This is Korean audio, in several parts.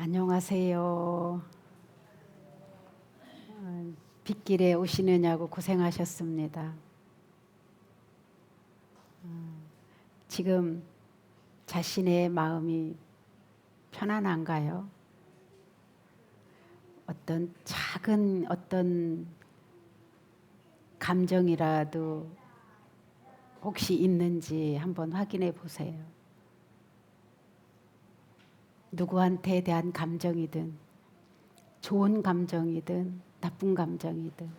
안녕하세요. 빗길에 오시느냐고 고생하셨습니다. 지금 자신의 마음이 편안한가요? 어떤 작은 감정이라도 혹시 있는지 한번 확인해 보세요. 누구한테 대한 감정이든 좋은 감정이든 나쁜 감정이든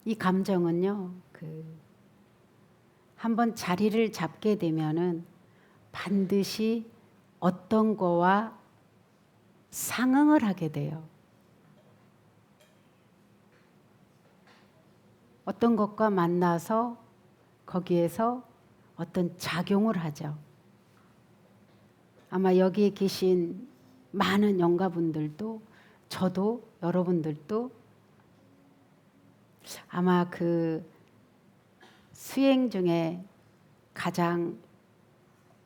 이 감정은요, 한번 자리를 잡게 되면은 반드시 어떤 거와 상응을 하게 돼요. 어떤 것과 만나서 거기에서 어떤 작용을 하죠. 아마 여기에 계신 많은 영가분들도 저도 여러분들도 아마 그 수행 중에 가장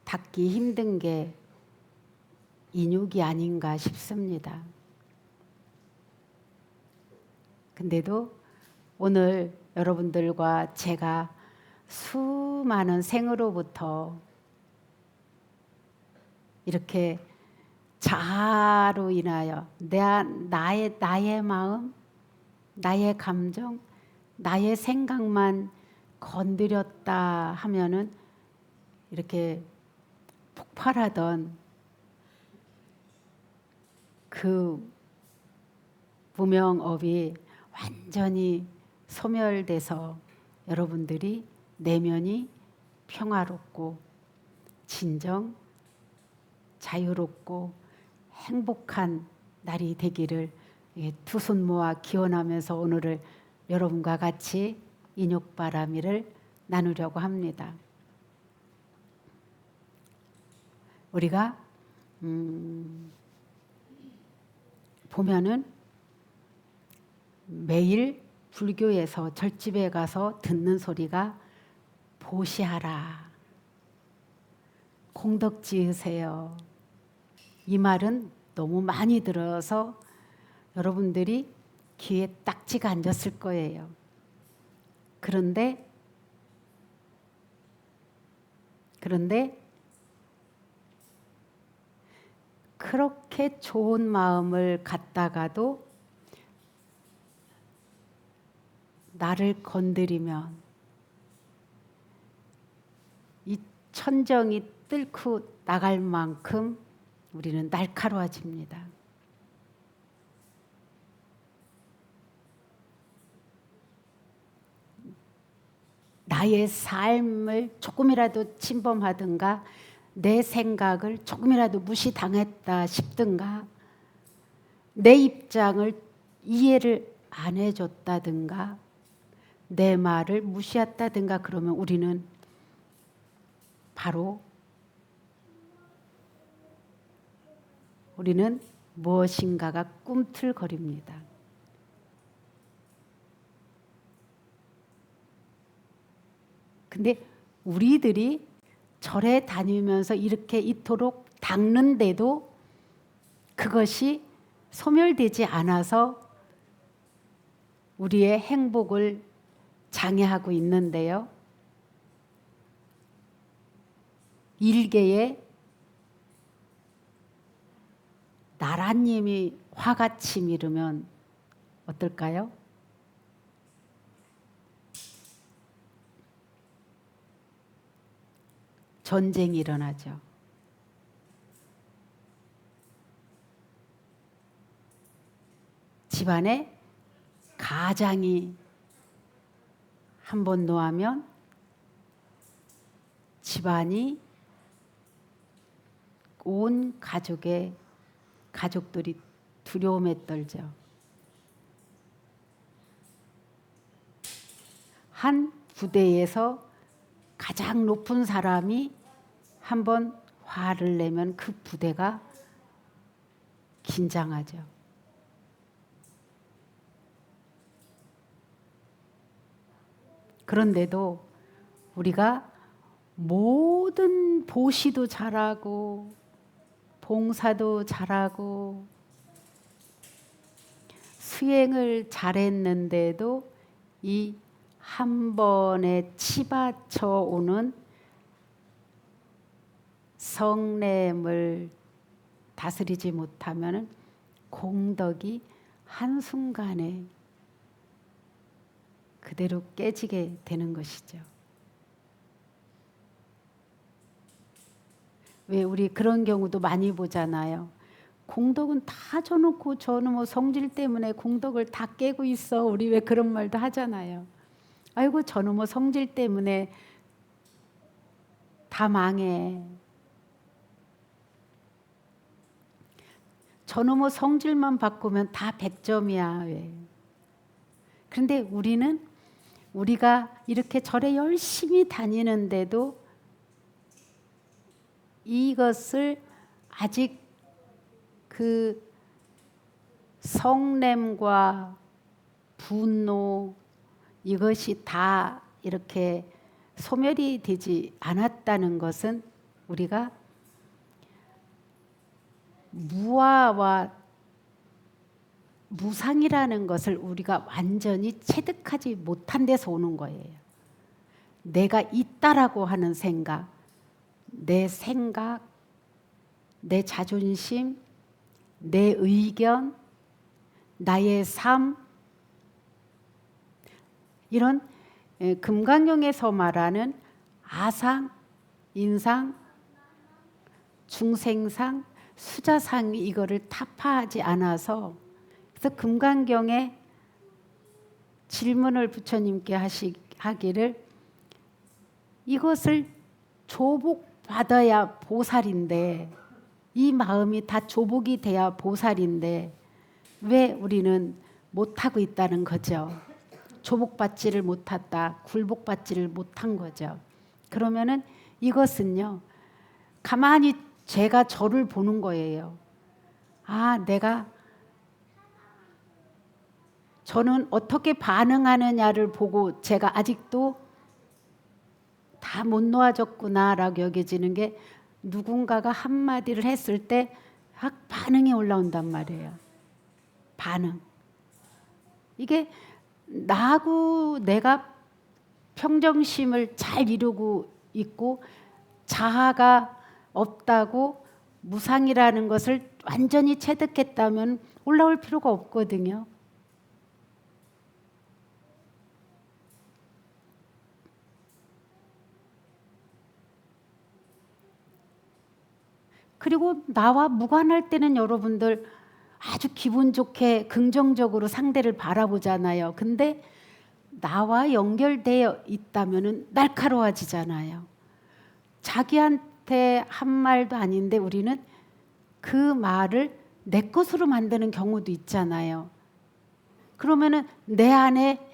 닿기 힘든 게 인욕이 아닌가 싶습니다. 근데도 오늘 여러분들과 제가 수많은 생으로부터 이렇게 자아로 인하여 나의 마음, 나의 감정, 나의 생각만 건드렸다 하면은 이렇게 폭발하던 그 무명업이 완전히 소멸돼서 여러분들이 내면이 평화롭고 진정 자유롭고 행복한 날이 되기를 두 손 모아 기원하면서 오늘을 여러분과 같이 인욕바라미를 나누려고 합니다. 우리가 보면은 매일 불교에서 절집에 가서 듣는 소리가 보시하라, 공덕 지으세요. 이 말은 너무 많이 들어서 여러분들이 귀에 딱지가 앉았을 거예요. 그런데 그렇게 좋은 마음을 갖다가도 나를 건드리면 이 천정이 뚫고 나갈 만큼 우리는 날카로워집니다. 나의 삶을 조금이라도 침범하든가 내 생각을 조금이라도 무시당했다 싶든가 내 입장을 이해를 안 해줬다든가 내 말을 무시했다든가 그러면 우리는 무엇인가가 꿈틀거립니다. 근데 우리들이 절에 다니면서 이렇게 이토록 닦는데도 그것이 소멸되지 않아서 우리의 행복을 장애하고 있는데요. 일개에 나라님이 화같이 미르면 어떨까요? 전쟁이 일어나죠. 집안에 가장이 한번 노하면 집안이 온 가족들이 두려움에 떨죠. 한 부대에서 가장 높은 사람이 한번 화를 내면 그 부대가 긴장하죠. 그런데도 우리가 모든 보시도 잘하고 봉사도 잘하고 수행을 잘했는데도 이 한 번에 치받쳐 오는 성냄을 다스리지 못하면 공덕이 한순간에 그대로 깨지게 되는 것이죠. 왜 우리 그런 경우도 많이 보잖아요. 공덕은 다 줘놓고 저는 뭐 성질 때문에 공덕을 다 깨고 있어. 우리 왜 그런 말도 하잖아요. 아이고 저는 뭐 성질 때문에 다 망해. 저는 뭐 성질만 바꾸면 다 100점이야. 왜? 그런데 우리가 이렇게 절에 열심히 다니는데도 이것을 아직 그 성냄과 분노 이것이 다 이렇게 소멸이 되지 않았다는 것은 우리가 무아와 무상이라는 것을 우리가 완전히 체득하지 못한 데서 오는 거예요. 내가 있다라고 하는 생각, 내 자존심, 내 의견, 나의 삶, 이런 금강경에서 말하는 아상, 인상, 중생상, 수자상 이거를 타파하지 않아서 그래서 금강경에 질문을 부처님께 하기를 이것을 조복받아야 보살인데 이 마음이 다 조복이 돼야 보살인데 왜 우리는 못하고 있다는 거죠. 조복받지를 못했다. 굴복받지를 못한 거죠. 그러면은 이것은요. 가만히 제가 저를 보는 거예요. 아, 저는 어떻게 반응하느냐를 보고 제가 아직도 다 못 놓아졌구나라고 여겨지는 게 누군가가 한마디를 했을 때 반응이 올라온단 말이에요. 반응. 이게 나하고 내가 평정심을 잘 이루고 있고 자아가 없다고 무상이라는 것을 완전히 체득했다면 올라올 필요가 없거든요. 그리고 나와 무관할 때는 여러분들 아주 기분 좋게 긍정적으로 상대를 바라보잖아요. 근데 나와 연결되어 있다면 날카로워지잖아요. 자기한테 한 말도 아닌데 우리는 그 말을 내 것으로 만드는 경우도 있잖아요. 그러면은 내 안에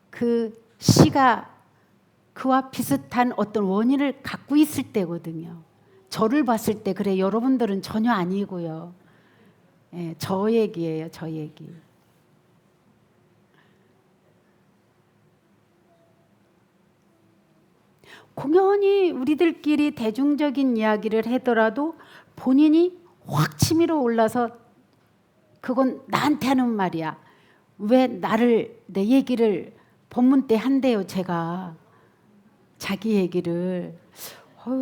그 시가 그와 비슷한 어떤 원인을 갖고 있을 때거든요. 저를 봤을 때 그래 여러분들은 전혀 아니고요. 예, 저 얘기예요. 저 얘기. 공연히 우리들끼리 대중적인 이야기를 하더라도 본인이 확 치밀어 올라서 그건 나한테 하는 말이야. 왜 내 얘기를 법문 때 한대요. 제가 자기 얘기를.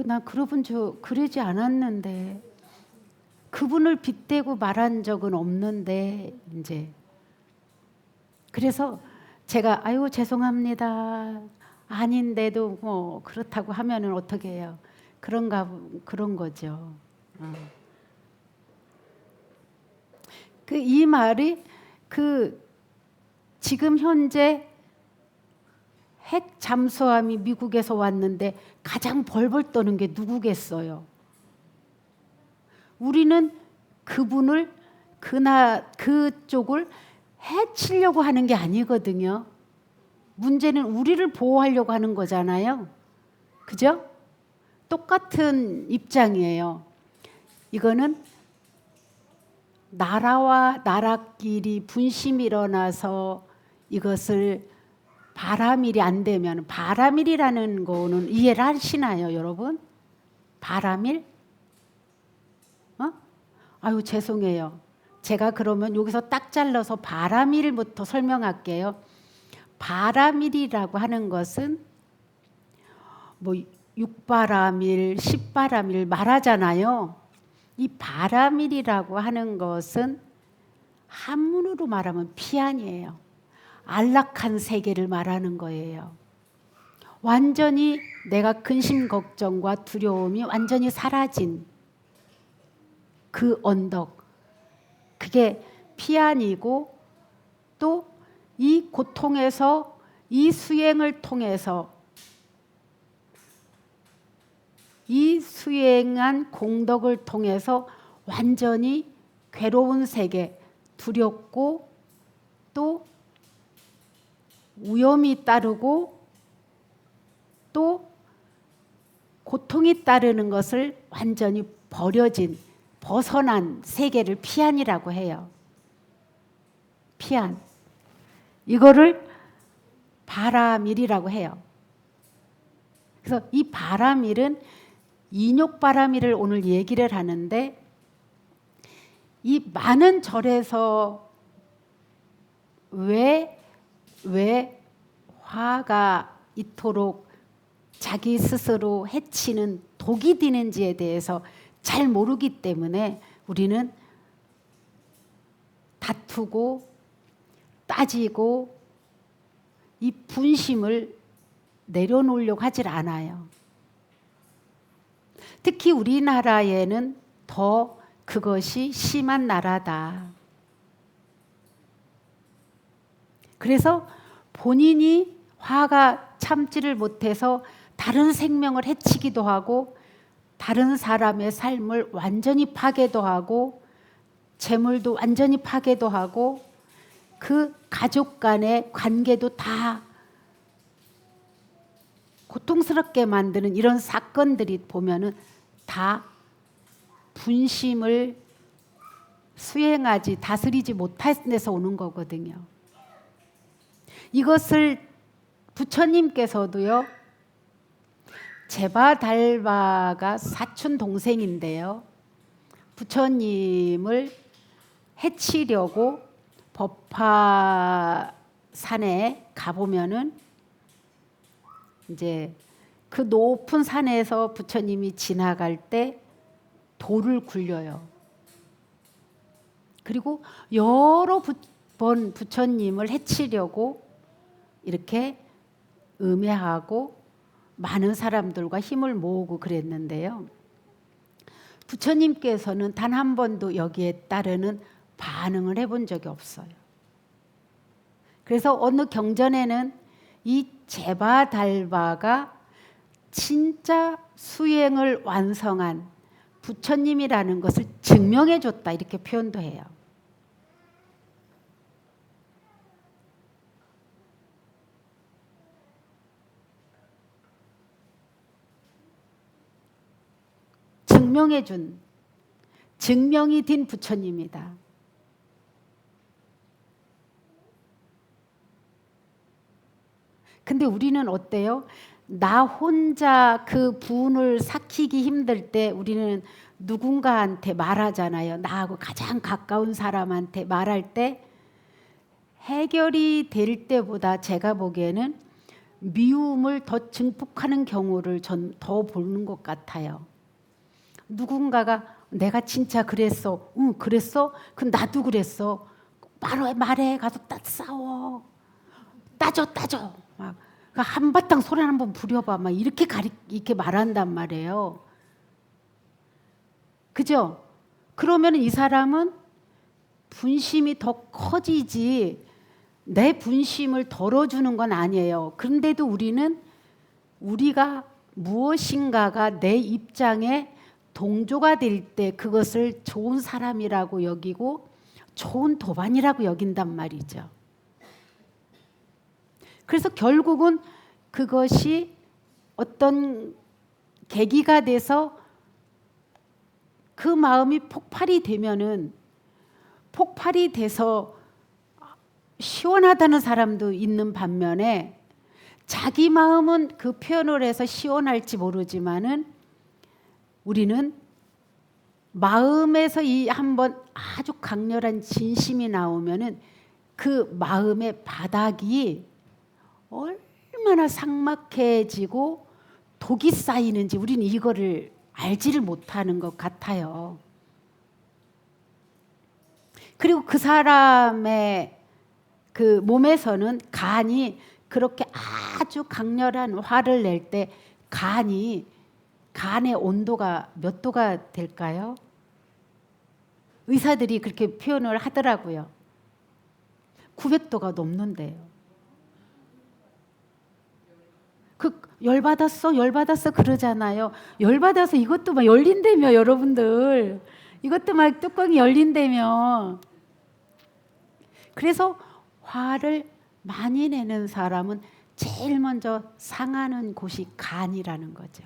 나 그러분 그러지 않았는데 그분을 빗대고 말한 적은 없는데 이제 그래서 제가 아유 죄송합니다. 아닌데도 뭐 그렇다고 하면은 어떻게 해요? 그런 거죠. 이 말이 지금 현재 핵 잠수함이 미국에서 왔는데 가장 벌벌 떠는 게 누구겠어요? 우리는 그분을 그쪽을 해치려고 하는 게 아니거든요. 문제는 우리를 보호하려고 하는 거잖아요. 그죠? 똑같은 입장이에요. 이거는 나라와 나라끼리 분심이 일어나서 이것을 바라밀이 안 되면, 바라밀이라는 거는 이해를 하시나요, 여러분? 바라밀? 아유, 죄송해요. 제가 그러면 여기서 딱 잘라서 바라밀부터 설명할게요. 바라밀이라고 하는 것은 뭐 6바라밀, 10바라밀 말하잖아요. 이 바라밀이라고 하는 것은 한문으로 말하면 피안이에요. 안락한 세계를 말하는 거예요. 완전히 내가 근심 걱정과 두려움이 완전히 사라진 그 언덕, 그게 피안이고, 또 이 고통에서, 이 수행을 통해서, 이 수행한 공덕을 통해서 완전히 괴로운 세계, 두렵고 또 위험이 따르고 또 고통이 따르는 것을 완전히 버려진, 벗어난 세계를 피안이라고 해요. 피안. 이거를 바라밀이라고 해요. 그래서 이 바라밀은 인욕바라밀을 오늘 얘기를 하는데, 이 많은 절에서 왜 화가 이토록 자기 스스로 해치는 독이 되는지에 대해서 잘 모르기 때문에 우리는 다투고 따지고 이 분심을 내려놓으려고 하질 않아요. 특히 우리나라에는 더 그것이 심한 나라다. 그래서 본인이 화가 참지를 못해서 다른 생명을 해치기도 하고, 다른 사람의 삶을 완전히 파괴도 하고, 재물도 완전히 파괴도 하고, 그 가족 간의 관계도 다 고통스럽게 만드는 이런 사건들이 보면은 다 분심을 수행하지, 다스리지 못한 데서 오는 거거든요. 이것을 부처님께서도요, 제바달바가 사촌 동생인데요, 부처님을 해치려고 법화산에 가보면은 이제 그 높은 산에서 부처님이 지나갈 때 돌을 굴려요. 그리고 여러 번 부처님을 해치려고 이렇게 음해하고 많은 사람들과 힘을 모으고 그랬는데요, 부처님께서는 단 한 번도 여기에 따르는 반응을 해본 적이 없어요. 그래서 어느 경전에는 이 제바달바가 진짜 수행을 완성한 부처님이라는 것을 증명해 줬다, 이렇게 표현도 해요. 증명해 준, 증명이 된 부처님이다. 근데 우리는 어때요? 나 혼자 그 분을 삭히기 힘들 때 우리는 누군가한테 말하잖아요. 나하고 가장 가까운 사람한테 말할 때 해결이 될 때보다 제가 보기에는 미움을 더 증폭하는 경우를 전 더 보는 것 같아요. 누군가가 내가 진짜 그랬어. 응, 그랬어? 그럼 나도 그랬어. 말해. 가서 싸워. 따져. 막 한바탕 소리 한번 부려봐. 막 이렇게 말한단 말이에요. 그죠? 그러면 이 사람은 분심이 더 커지지 내 분심을 덜어주는 건 아니에요. 그런데도 우리가 무엇인가가 내 입장에 동조가 될 때 그것을 좋은 사람이라고 여기고 좋은 도반이라고 여긴단 말이죠. 그래서 결국은 그것이 어떤 계기가 돼서 그 마음이 폭발이 되면은, 폭발이 돼서 시원하다는 사람도 있는 반면에 자기 마음은 그 표현을 해서 시원할지 모르지만은 우리는 마음에서 이 한번 아주 강렬한 진심이 나오면은 그 마음의 바닥이 얼마나 삭막해지고 독이 쌓이는지 우리는 이거를 알지를 못하는 것 같아요. 그리고 그 사람의 그 몸에서는 간이 그렇게 아주 강렬한 화를 낼 때 간의 온도가 몇 도가 될까요? 의사들이 그렇게 표현을 하더라고요. 900도가 넘는데요. 열받았어 그러잖아요. 열받아서 이것도 막 열린다며 여러분들. 이것도 막 뚜껑이 열린다며. 그래서 화를 많이 내는 사람은 제일 먼저 상하는 곳이 간이라는 거죠.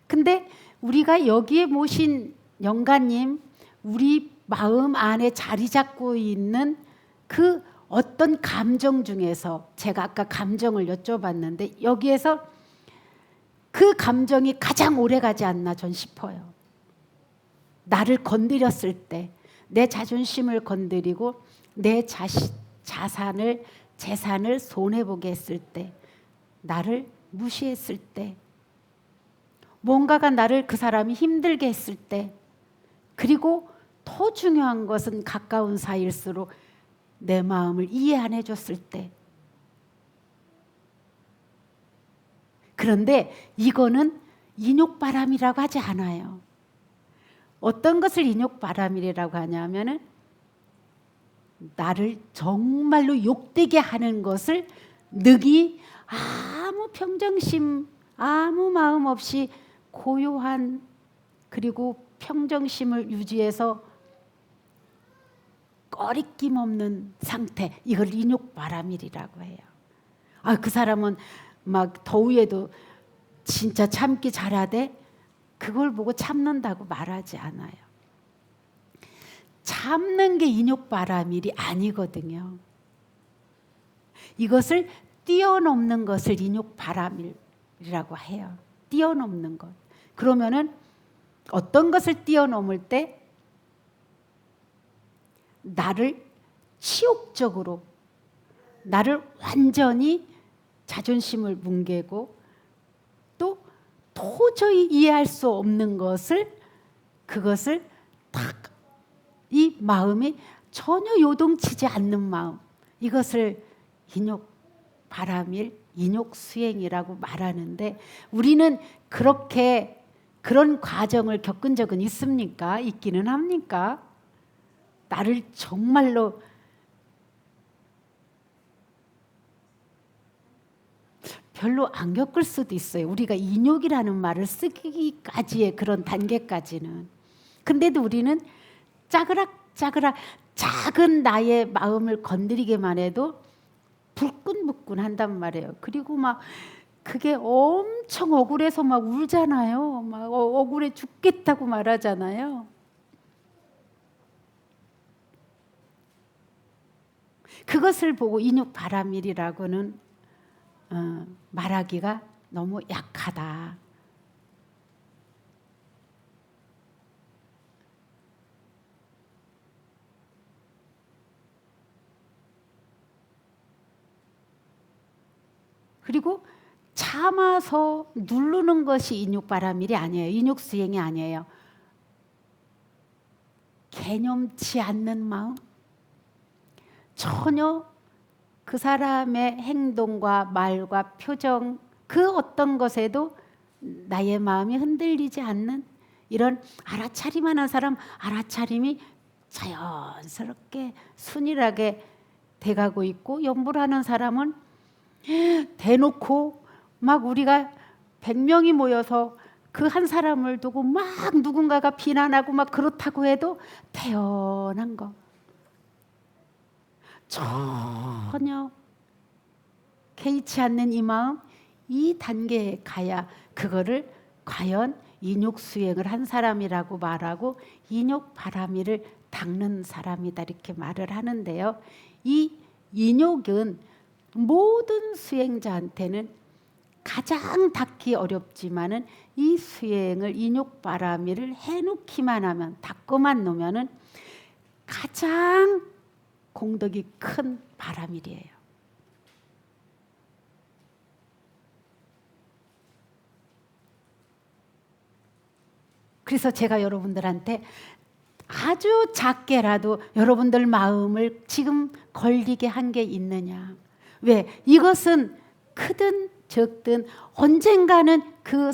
근데 우리가 여기에 모신 영가님, 우리 마음 안에 자리 잡고 있는 그 어떤 감정 중에서 제가 아까 감정을 여쭤봤는데 여기에서 그 감정이 가장 오래 가지 않나 전 싶어요. 나를 건드렸을 때, 내 자존심을 건드리고 내 재산을 손해보게 했을 때, 나를 무시했을 때, 뭔가가 나를 그 사람이 힘들게 했을 때, 그리고 더 중요한 것은 가까운 사이일수록 내 마음을 이해 안 해줬을 때. 그런데 이거는 인욕바람이라고 하지 않아요. 어떤 것을 인욕바람이라고 하냐면은 나를 정말로 욕되게 하는 것을 늑이 아무 평정심, 아무 마음 없이 고요한 그리고 평정심을 유지해서 꺼리낌 없는 상태, 이걸 인욕바람이라고 해요. 그 사람은 막 더위에도 진짜 참기 잘하대. 그걸 보고 참는다고 말하지 않아요. 참는 게 인욕바람일이 아니거든요. 이것을 뛰어넘는 것을 인욕바람이라고 해요. 뛰어넘는 것. 그러면은 어떤 것을 뛰어넘을 때 나를 치욕적으로, 나를 완전히 자존심을 뭉개고 또 도저히 이해할 수 없는 그것을 딱 이 마음이 전혀 요동치지 않는 마음, 이것을 인욕바람일, 인욕수행이라고 말하는데 우리는 그런 과정을 겪은 적은 있습니까? 있기는 합니까? 나를 정말로 별로 안 겪을 수도 있어요. 우리가 인욕이라는 말을 쓰기까지의 그런 단계까지는. 근데도 우리는 짜그락 작은 나의 마음을 건드리기만 해도 불끈불끈 한단 말이에요. 그리고 막 그게 엄청 억울해서 막 울잖아요. 막 억울해 죽겠다고 말하잖아요. 그것을 보고 인욕바람일이라고는 말하기가 너무 약하다. 그리고 참아서 누르는 것이 인욕바람일이 아니에요. 인욕수행이 아니에요. 개념치 않는 마음, 전혀 그 사람의 행동과 말과 표정 그 어떤 것에도 나의 마음이 흔들리지 않는 이런 알아차림하는 사람, 알아차림이 자연스럽게 순일하게 돼가고 있고, 염불하는 사람은 대놓고 막 우리가 100명이 모여서 그 한 사람을 두고 막 누군가가 비난하고 막 그렇다고 해도 태연한 거, 전혀 개의치 않는 이 마음, 이 단계에 가야 그거를 과연 인욕수행을 한 사람이라고 말하고 인욕바람이를 닦는 사람이다 이렇게 말을 하는데요. 이 인욕은 모든 수행자한테는 가장 닦기 어렵지만은 이 수행을 인욕바라미를 해놓기만 하면, 닦고만 놓으면은 가장 공덕이 큰 바라밀이에요. 그래서 제가 여러분들한테 아주 작게라도 여러분들 마음을 지금 걸리게 한 게 있느냐. 왜? 이것은 크든 적든 언젠가는 그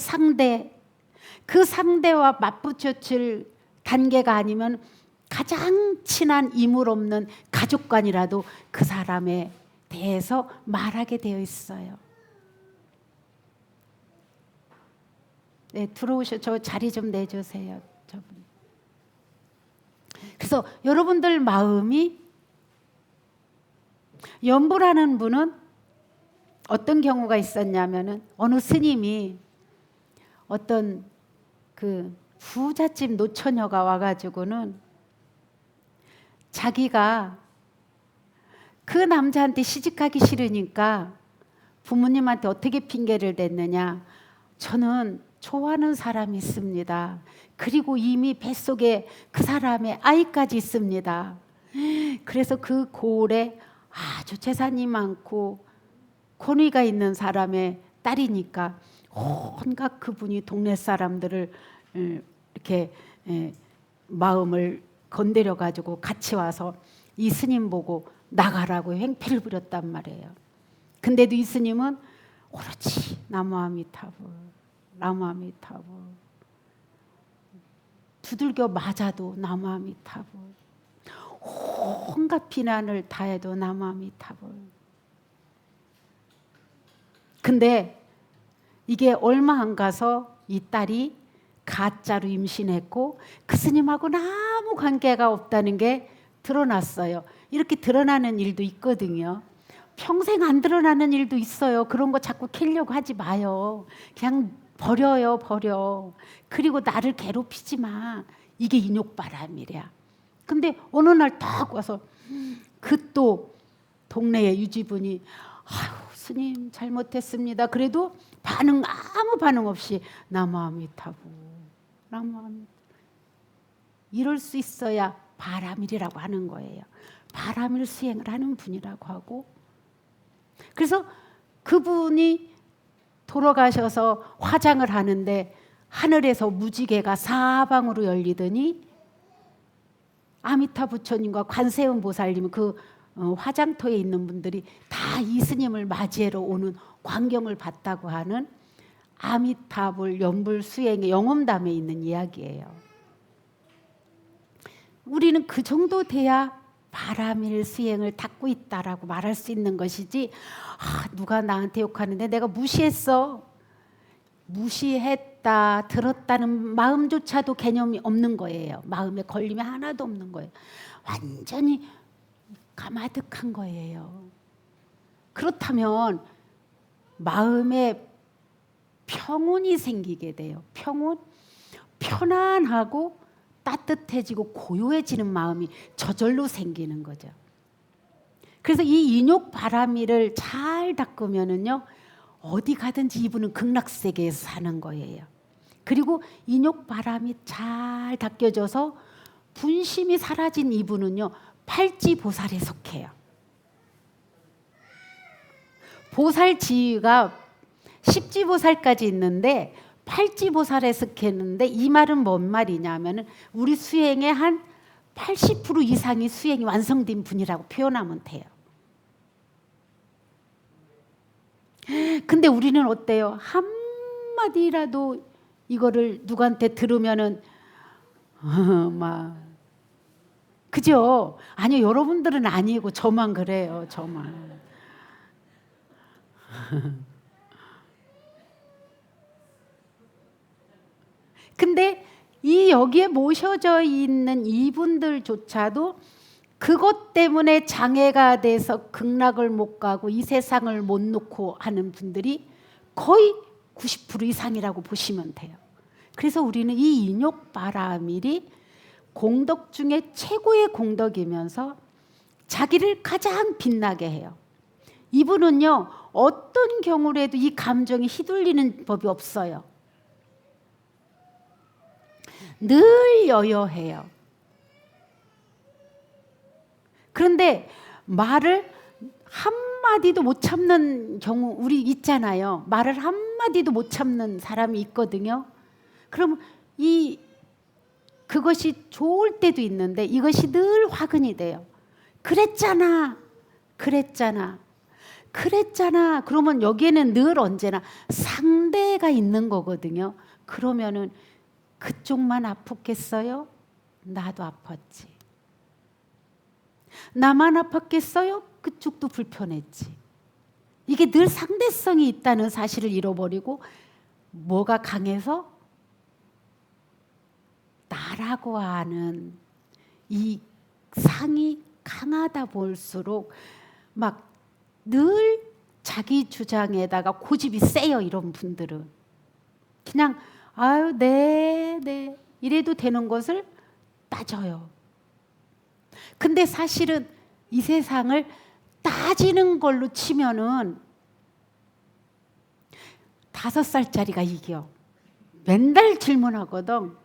상대와 맞붙여질 단계가 아니면 가장 친한 이물 없는 가족관이라도 그 사람에 대해서 말하게 되어 있어요. 네, 저 자리 좀 내주세요. 저분. 그래서 여러분들 마음이, 연부라는 분은 어떤 경우가 있었냐면은 어느 스님이 어떤 그 부잣집 노처녀가 와가지고는 자기가 그 남자한테 시집가기 싫으니까 부모님한테 어떻게 핑계를 댔느냐. 저는 좋아하는 사람이 있습니다. 그리고 이미 뱃속에 그 사람의 아이까지 있습니다. 그래서 그 고을에 아주 재산이 많고 권위가 있는 사람의 딸이니까 온갖 그분이 동네 사람들을 이렇게 마음을 건드려 가지고 같이 와서 이 스님 보고 나가라고 횡패를 부렸단 말이에요. 근데도 이 스님은 오로지 나무아미타불, 나무아미타불, 두들겨 맞아도 나무아미타불, 온갖 비난을 다해도 나무아미타불. 근데 이게 얼마 안 가서 이 딸이 가짜로 임신했고 그 스님하고는 아무 관계가 없다는 게 드러났어요. 이렇게 드러나는 일도 있거든요. 평생 안 드러나는 일도 있어요. 그런 거 자꾸 캐려고 하지 마요. 그냥 버려요, 버려. 그리고 나를 괴롭히지 마. 이게 인욕바람이랴. 근데 어느 날 딱 와서 그 또 동네의 유지분이 아유 스님 잘못했습니다. 그래도 아무 반응 없이 나무아미타불, 나무아미타불. 이럴 수 있어야 바라밀이라고 하는 거예요. 바라밀 수행을 하는 분이라고 하고, 그래서 그분이 돌아가셔서 화장을 하는데 하늘에서 무지개가 사방으로 열리더니 아미타 부처님과 관세음 보살님 그 화장터에 있는 분들이 다 이 스님을 맞이하러 오는 광경을 봤다고 하는 아미타불 연불 수행의 영험담에 있는 이야기예요. 우리는 그 정도 돼야 바라밀 수행을 닦고 있다라고 말할 수 있는 것이지, 누가 나한테 욕하는데 내가 무시했어, 무시했다, 들었다는 마음조차도 개념이 없는 거예요. 마음에 걸림이 하나도 없는 거예요. 완전히 가마득한 거예요. 그렇다면 마음에 평온이 생기게 돼요. 평온, 편안하고 따뜻해지고 고요해지는 마음이 저절로 생기는 거죠. 그래서 이 인욕 바라밀을 잘 닦으면은요, 어디 가든지 이분은 극락세계에서 사는 거예요. 그리고 인욕 바람이 잘 닦여져서 분심이 사라진 이분은요, 팔지보살에 속해요. 보살 지위가 십지보살까지 있는데 팔지보살에 속했는데, 이 말은 뭔 말이냐면은 우리 수행의 한 80% 이상이 수행이 완성된 분이라고 표현하면 돼요. 근데 우리는 어때요? 한마디라도 이거를 누구한테 들으면은 막 그죠? 아니요, 여러분들은 아니고 저만 그래요. 저만. 근데 이 여기에 모셔져 있는 이분들조차도 그것 때문에 장애가 돼서 극락을 못 가고 이 세상을 못 놓고 하는 분들이 거의 90% 이상이라고 보시면 돼요. 그래서 우리는 이 인욕바라밀이 공덕 중에 최고의 공덕이면서 자기를 가장 빛나게 해요. 이분은요, 어떤 경우라도 이 감정이 휘둘리는 법이 없어요. 늘 여여해요. 그런데 말을 한마디도 못 참는 경우 우리 있잖아요. 말을 한마디도 못 참는 사람이 있거든요. 그럼 그것이 좋을 때도 있는데 이것이 늘 화근이 돼요. 그랬잖아. 그러면 여기에는 늘 언제나 상대가 있는 거거든요. 그러면은 그쪽만 아팠겠어요? 나도 아팠지. 나만 아팠겠어요? 그쪽도 불편했지. 이게 늘 상대성이 있다는 사실을 잃어버리고 뭐가 강해서 나라고 하는 이 상이 강하다 볼수록 막 늘 자기 주장에다가 고집이 세요. 이런 분들은 그냥 아유 네 이래도 되는 것을 따져요. 근데 사실은 이 세상을 따지는 걸로 치면은 5살짜리가 이겨. 맨날 질문하거든.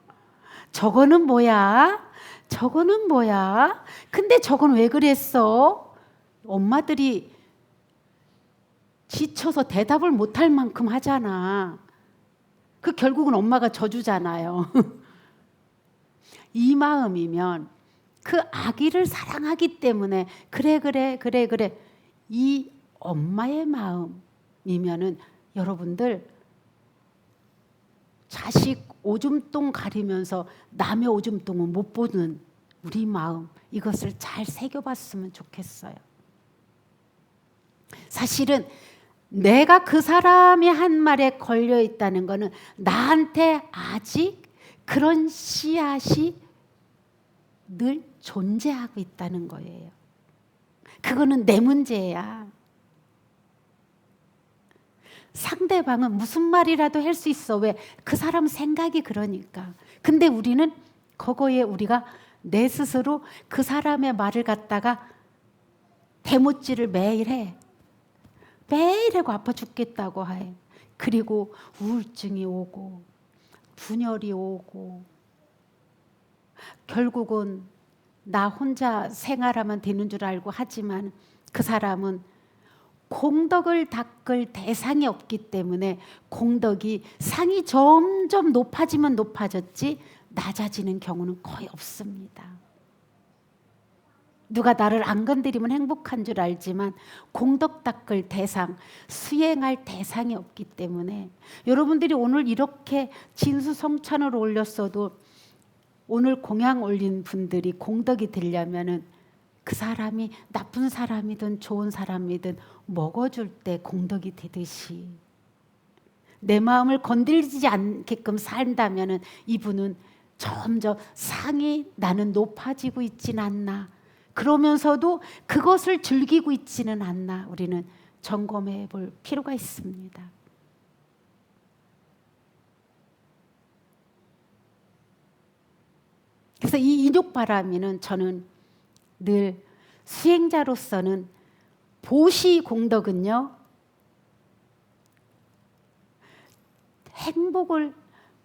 저거는 뭐야? 근데 저건 왜 그랬어? 엄마들이 지쳐서 대답을 못할 만큼 하잖아. 그 결국은 엄마가 져주잖아요. 이 마음이면 그 아기를 사랑하기 때문에 그래 이 엄마의 마음이면은 여러분들 자식 오줌똥 가리면서 남의 오줌똥은 못 보는 우리 마음, 이것을 잘 새겨봤으면 좋겠어요. 사실은 내가 그 사람의 한 말에 걸려 있다는 것은 나한테 아직 그런 씨앗이 늘 존재하고 있다는 거예요. 그거는 내 문제야. 상대방은 무슨 말이라도 할 수 있어. 왜? 그 사람 생각이 그러니까. 근데 우리는 그거에 우리가 내 스스로 그 사람의 말을 갖다가 대못질을 매일 해. 매일 하고 아파 죽겠다고 해. 그리고 우울증이 오고 분열이 오고 결국은 나 혼자 생활하면 되는 줄 알고 하지만 그 사람은 공덕을 닦을 대상이 없기 때문에 공덕이 상이 점점 높아지면 높아졌지 낮아지는 경우는 거의 없습니다. 누가 나를 안 건드리면 행복한 줄 알지만 공덕 닦을 대상, 수행할 대상이 없기 때문에 여러분들이 오늘 이렇게 진수성찬을 올렸어도 오늘 공양 올린 분들이 공덕이 되려면은 그 사람이 나쁜 사람이든 좋은 사람이든 먹어줄 때 공덕이 되듯이 내 마음을 건드리지 않게끔 산다면은 이분은 점점 상이 나는 높아지고 있지는 않나. 그러면서도 그것을 즐기고 있지는 않나. 우리는 점검해 볼 필요가 있습니다. 그래서 이 인욕바라미는 저는 늘 수행자로서는 보시 공덕은요, 행복을,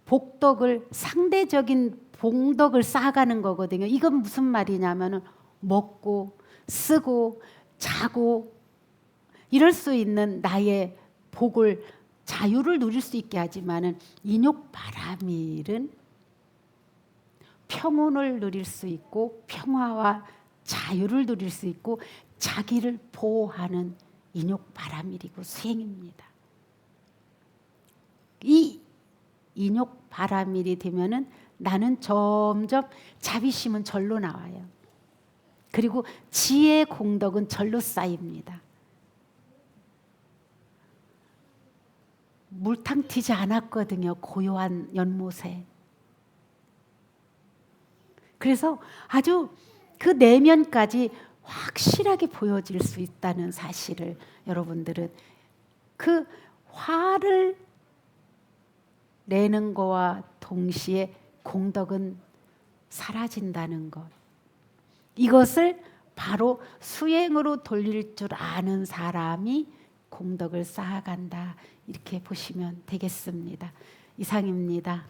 복덕을, 상대적인 복덕을 쌓아가는 거거든요. 이건 무슨 말이냐면은 먹고 쓰고 자고 이럴 수 있는 나의 복을, 자유를 누릴 수 있게 하지만은 인욕바라밀은 평온을 누릴 수 있고 평화와 자유를 누릴 수 있고 자기를 보호하는 인욕바라밀이고 수행입니다. 이 인욕바라밀이 되면은 나는 점점 자비심은 절로 나와요. 그리고 지혜 공덕은 절로 쌓입니다. 물탕 튀지 않았거든요. 고요한 연못에. 그래서 아주 그 내면까지 확실하게 보여질 수 있다는 사실을 여러분들은 그 화를 내는 거와 동시에 공덕은 사라진다는 것. 이것을 바로 수행으로 돌릴 줄 아는 사람이 공덕을 쌓아간다. 이렇게 보시면 되겠습니다. 이상입니다.